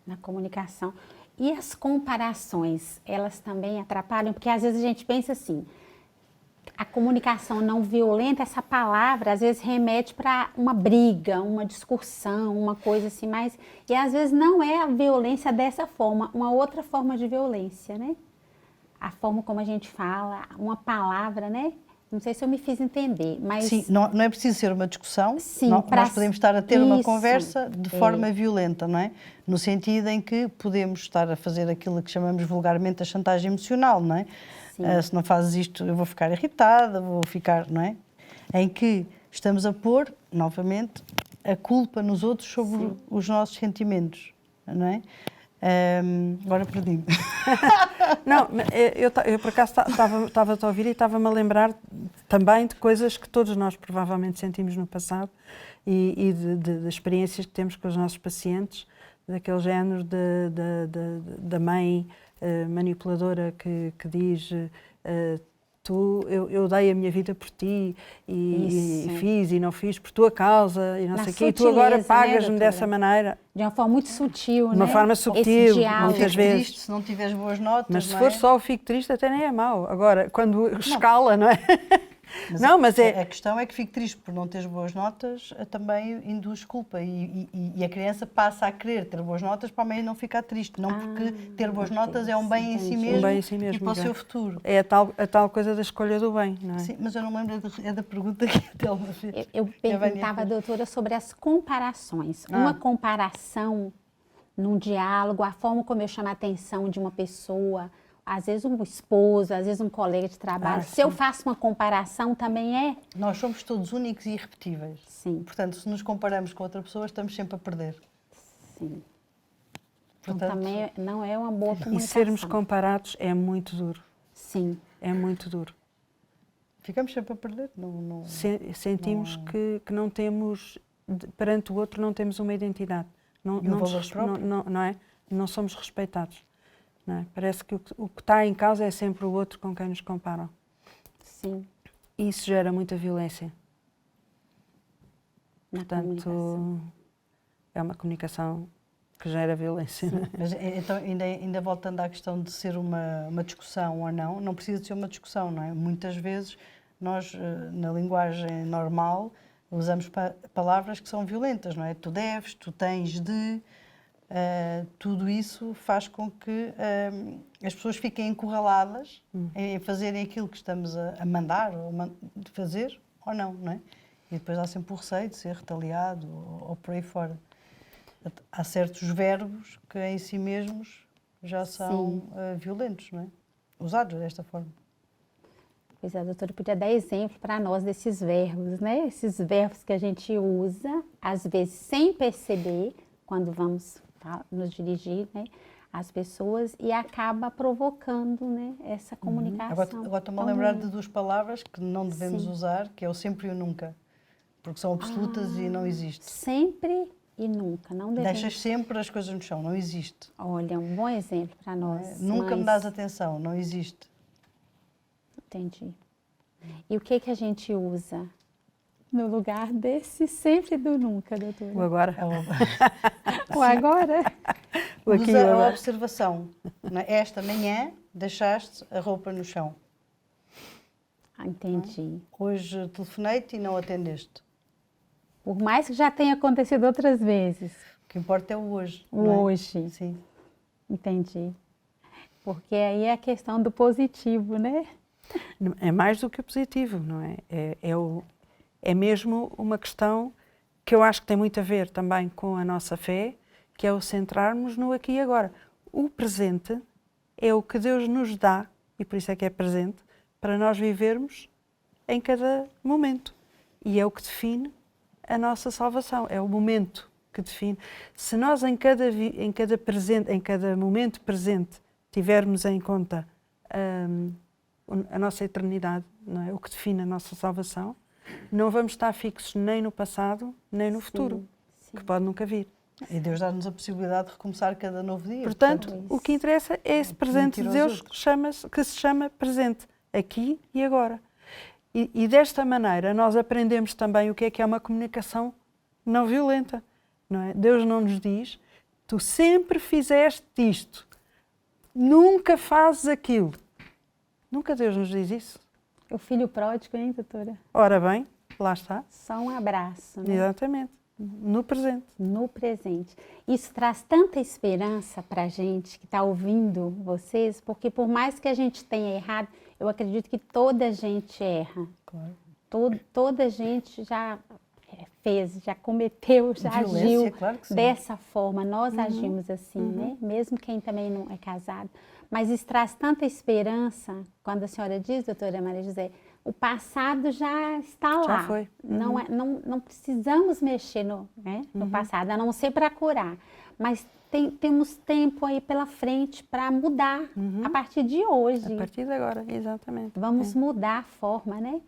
Na comunicação. E as comparações, elas também atrapalham? Porque às vezes a gente pensa assim, a comunicação não violenta, essa palavra às vezes remete para uma briga, uma discussão, uma coisa assim, mas... E às vezes não é a violência dessa forma, uma outra forma de violência, né? A forma como a gente fala, uma palavra, né? Não sei se eu me fiz entender, mas... Sim, não é preciso ser uma discussão, sim, nós podemos estar a ter uma conversa de forma é. violenta, não é? No sentido em que podemos estar a fazer aquilo que chamamos vulgarmente a chantagem emocional, não é? Se não fazes isto, eu vou ficar irritada, vou ficar, não é? Em que estamos a pôr, novamente, a culpa nos outros sobre sim. os nossos sentimentos, não é? Agora perdi-me. Não, eu por acaso estava a ouvir e estava-me a lembrar também de coisas que todos nós provavelmente sentimos no passado e de experiências que temos com os nossos pacientes, daquele género da mãe manipuladora que diz eu dei a minha vida por ti e fiz e não fiz por tua causa e não sei o quê, e tu agora pagas-me, né, dessa maneira. De uma forma muito sutil, de uma forma sutil, muitas vezes. Triste, se não tiveres boas notas, mas se for só o fico triste, até nem é mau. Agora, quando escala, não é? Mas a questão é que fico triste por não teres boas notas, também induz culpa e a criança passa a querer ter boas notas para a mãe não ficar triste, não porque ter boas notas é um bem em si mesmo, e para o seu futuro. É a tal coisa da escolha do bem, não é? Sim, mas eu não me lembro da pergunta que a Telma fez. Eu perguntava à doutora sobre as comparações. Uma comparação num diálogo, a forma como eu chamo a atenção de uma pessoa, às vezes um esposo, às vezes um colega de trabalho. Se eu faço uma comparação, também é? Nós somos todos únicos e irrepetíveis. Sim. Portanto, se nos comparamos com outra pessoa, estamos sempre a perder. Sim. Portanto, então também não é uma boa comunicação. E sermos comparados é muito duro. Sim. É muito duro. Ficamos sempre a perder. Sentimos que não temos, perante o outro, não temos uma identidade. não, E o valor próprio. não é? Não somos respeitados. Não é? Parece que o que está em causa é sempre o outro com quem nos comparam. Sim. E isso gera muita violência. Na comunicação. Portanto, é uma comunicação que gera violência. Não é? Mas então, ainda voltando à questão de ser uma discussão ou não, não precisa de ser uma discussão, não é? Muitas vezes nós, na linguagem normal, usamos palavras que são violentas, não é? Tu deves, tu tens de... tudo isso faz com que as pessoas fiquem encurraladas em fazerem aquilo que estamos a mandar ou fazer ou não, não é? E depois há sempre o receio de ser retaliado ou por aí fora. Há certos verbos que em si mesmos já são violentos, não é? Usados desta forma. Pois é, a doutora podia dar exemplo para nós desses verbos, né? Esses verbos que a gente usa, às vezes sem perceber, quando vamos nos dirigir, né, às pessoas, e acaba provocando, né, essa comunicação. Agora estou-me a lembrar de duas palavras que não devemos usar, que é o sempre e o nunca, porque são absolutas e não existe. Sempre e nunca, não devemos. Deixas sempre as coisas no chão, não existe. Olha, um bom exemplo para nós. Nunca me dás atenção, não existe. Entendi. E o que a gente usa no lugar desse sempre do nunca, doutora? O agora. O agora? O aqui e o Usa a agora. observação. Não é? Esta manhã deixaste a roupa no chão. Entendi. Hoje telefonei-te e não atendeste. Por mais que já tenha acontecido outras vezes. O que importa é o hoje. O não é? hoje. Sim. Entendi. Porque aí é a questão do positivo, né? É mais do que o positivo, não é? É mesmo uma questão que eu acho que tem muito a ver também com a nossa fé, que é o centrarmos no aqui e agora. O presente é o que Deus nos dá, e por isso é que é presente, para nós vivermos em cada momento. E é o que define a nossa salvação, é o momento que define. Se nós em cada momento presente tivermos em conta a nossa eternidade, não é? O que define a nossa salvação, não vamos estar fixos nem no passado, nem no futuro, que pode nunca vir. E Deus dá-nos a possibilidade de recomeçar cada novo dia. Portanto, o que interessa é esse presente de Deus que se chama presente, aqui e agora. E desta maneira nós aprendemos também o que é uma comunicação não violenta. Não é? Deus não nos diz, tu sempre fizeste isto, nunca fazes aquilo. Nunca Deus nos diz isso. O filho pródigo, hein, doutora? Ora bem, lá está. Só um abraço, né? Exatamente. No presente. No presente. Isso traz tanta esperança para a gente que está ouvindo vocês, porque por mais que a gente tenha errado, eu acredito que toda a gente erra. Claro. Toda a gente já fez, já cometeu, já agiu claro que sim. dessa forma. Nós agimos assim, né? Mesmo quem também não é casado. Mas isso traz tanta esperança, quando a senhora diz, doutora Maria José, o passado já está lá. Já foi. Não precisamos mexer no passado, a não ser para curar. Mas temos tempo aí pela frente para mudar a partir de hoje. A partir de agora, exatamente. Vamos mudar a forma, né?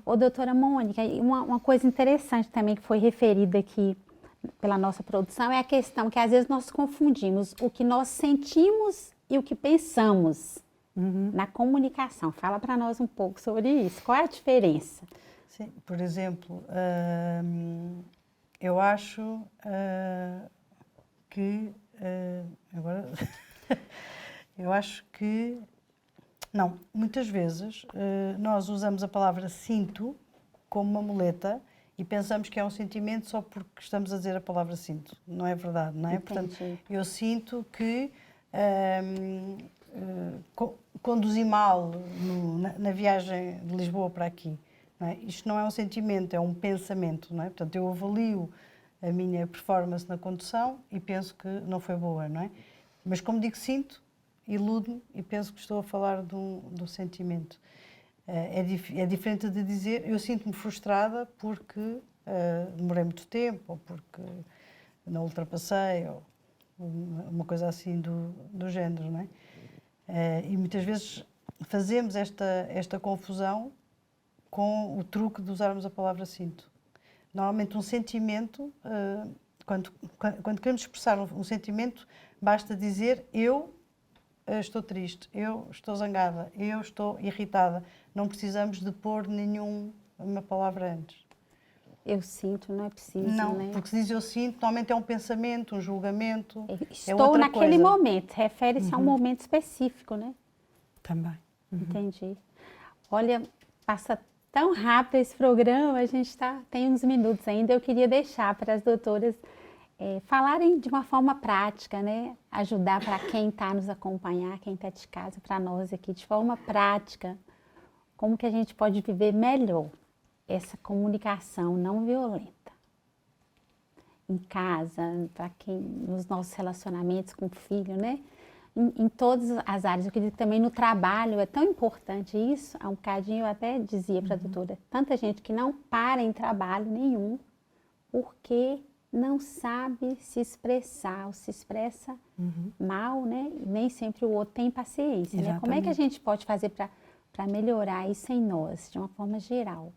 Ô, doutora Mônica, uma coisa interessante também que foi referida aqui pela nossa produção é a questão que às vezes nós confundimos o que nós sentimos e o que pensamos na comunicação. Fala para nós um pouco sobre isso. Qual é a diferença? Sim, por exemplo, eu acho que agora eu acho que não, muitas vezes nós usamos a palavra sinto como uma muleta e pensamos que é um sentimento só porque estamos a dizer a palavra sinto. Não é verdade, não é? Entendi. Portanto, eu sinto que conduzi mal na viagem de Lisboa para aqui. Não é? Isto não é um sentimento, é um pensamento. Não é? Portanto, eu avalio a minha performance na condução e penso que não foi boa, não é? Mas como digo sinto, iludo-me e penso que estou a falar de um sentimento. É diferente de dizer eu sinto-me frustrada porque demorei muito tempo ou porque não ultrapassei ou uma coisa assim do género, não é? E muitas vezes fazemos esta confusão com o truque de usarmos a palavra sinto. Normalmente um sentimento Quando queremos expressar um sentimento, basta dizer eu estou triste, eu estou zangada, eu estou irritada. Não precisamos de pôr nenhuma palavra antes. Eu sinto, não é preciso, Não, né? porque se diz eu sinto, normalmente é um pensamento, um julgamento. Estou outra naquele coisa. momento, refere-se a um momento específico, né? Também. Entendi. Olha, passa tão rápido esse programa, a gente tem uns minutos ainda. Eu queria deixar para as doutoras falarem de uma forma prática, né? Ajudar para quem está nos acompanhar, quem está de casa, para nós aqui, de forma prática, como que a gente pode viver melhor essa comunicação não violenta. Em casa, para quem, nos nossos relacionamentos com o filho, né? Em todas as áreas. Eu acredito que também no trabalho é tão importante isso. Há um bocadinho eu até dizia para a doutora, tanta gente que não para em trabalho nenhum porque não sabe se expressar, ou se expressa mal, né? E nem sempre o outro tem paciência, né? Como é que a gente pode fazer para melhorar isso em nós, de uma forma geral?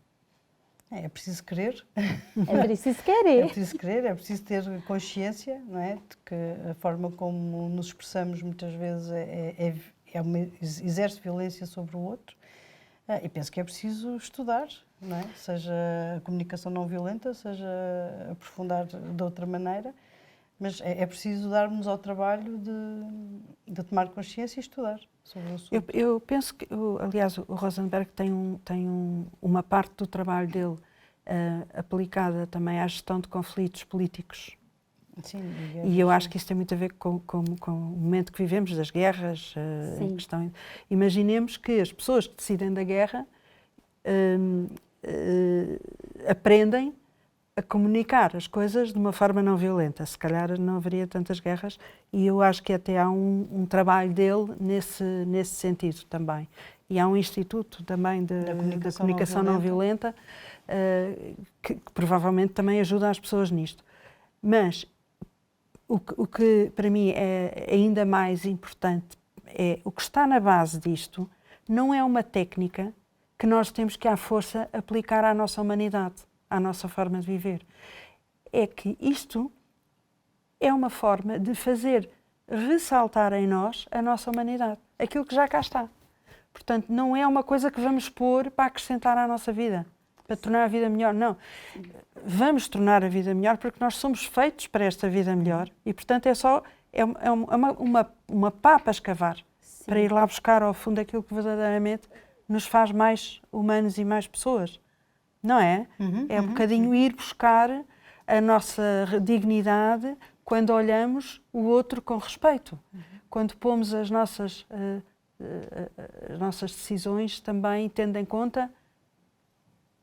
É preciso querer. É preciso querer. É preciso querer, é preciso ter consciência, não é? De que a forma como nos expressamos muitas vezes exerce violência sobre o outro. E penso que é preciso estudar, não é? Seja a comunicação não violenta, seja aprofundar de outra maneira, mas é preciso darmos ao trabalho de tomar consciência e estudar sobre o assunto. Eu penso que, aliás, o Rosenberg tem uma parte do trabalho dele aplicada também à gestão de conflitos políticos. Sim, e eu acho que isso tem muito a ver com o momento que vivemos, das guerras. Imaginemos que as pessoas que decidem da guerra aprendem a comunicar as coisas de uma forma não violenta. Se calhar não haveria tantas guerras e eu acho que até há um trabalho dele nesse sentido também. E há um instituto também de comunicação não violenta que provavelmente também ajuda as pessoas nisto. Mas o que para mim é ainda mais importante é o que está na base disto não é uma técnica que nós temos que à força aplicar à nossa humanidade, à nossa forma de viver. É que isto é uma forma de fazer ressaltar em nós a nossa humanidade, aquilo que já cá está. Portanto, não é uma coisa que vamos pôr para acrescentar à nossa vida, para tornar a vida melhor, não. Vamos tornar a vida melhor porque nós somos feitos para esta vida melhor e, portanto, é uma pá para escavar, para ir lá buscar ao fundo aquilo que verdadeiramente nos faz mais humanos e mais pessoas. Não é? É um bocadinho ir buscar a nossa dignidade quando olhamos o outro com respeito. Quando pomos as nossas decisões também tendo em conta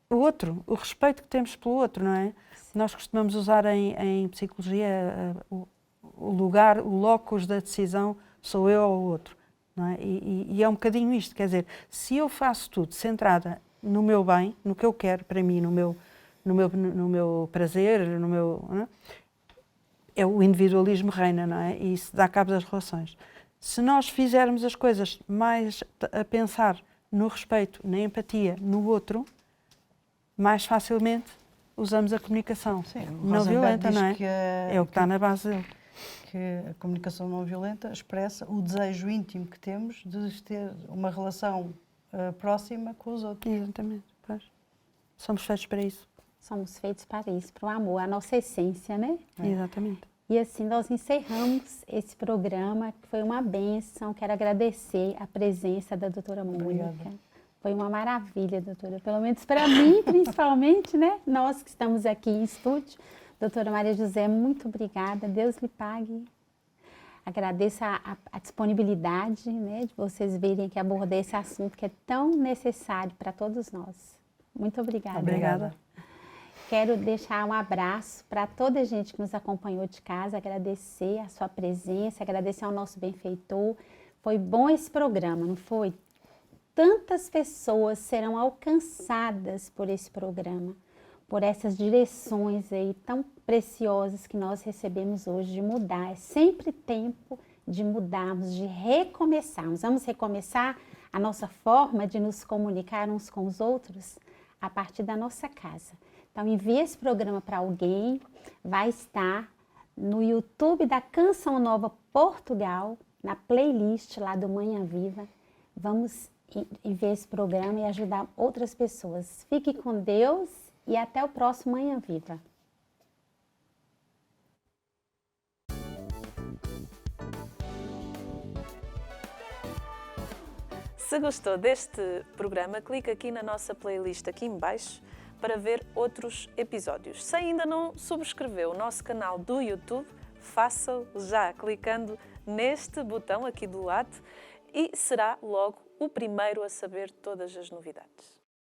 o outro, o respeito que temos pelo outro, não é? Nós costumamos usar em psicologia o locus da decisão sou eu ou o outro, não é? E é um bocadinho isto, quer dizer, se eu faço tudo centrada no meu bem, no que eu quero para mim, no meu prazer, não é? O individualismo reina, não é? E isso dá cabo das relações. Se nós fizermos as coisas mais a pensar no respeito, na empatia, no outro, mais facilmente usamos a comunicação não violenta, não é? É o que está na base dele. Que a comunicação não violenta expressa o desejo íntimo que temos de ter uma relação próxima com os outros. Exatamente. Pois. Somos feitos para isso. Somos feitos para isso, para o amor, a nossa essência, né? Exatamente. E assim nós encerramos esse programa, que foi uma bênção. Quero agradecer a presença da doutora Mônica. Foi uma maravilha, doutora. Pelo menos para mim, principalmente, né? Nós que estamos aqui em estúdio. Doutora Maria José, muito obrigada. Deus lhe pague. Agradeço a disponibilidade, né, de vocês virem que abordei esse assunto que é tão necessário para todos nós. Muito obrigada. Obrigada. Quero deixar um abraço para toda a gente que nos acompanhou de casa, agradecer a sua presença, agradecer ao nosso benfeitor. Foi bom esse programa, não foi? Tantas pessoas serão alcançadas por esse programa, por essas direções aí tão preciosas que nós recebemos hoje de mudar. É sempre tempo de mudarmos, de recomeçarmos. Vamos recomeçar a nossa forma de nos comunicar uns com os outros a partir da nossa casa. Então, envie esse programa para alguém, vai estar no YouTube da Canção Nova Portugal, na playlist lá do Manhã Viva. Vamos ver esse programa e ajudar outras pessoas. Fique com Deus e até o próximo Manhã Viva. Se gostou deste programa, clique aqui na nossa playlist aqui em baixo para ver outros episódios. Se ainda não subscreveu o nosso canal do YouTube, faça-o já clicando neste botão aqui do lado e será logo o primeiro a saber todas as novidades.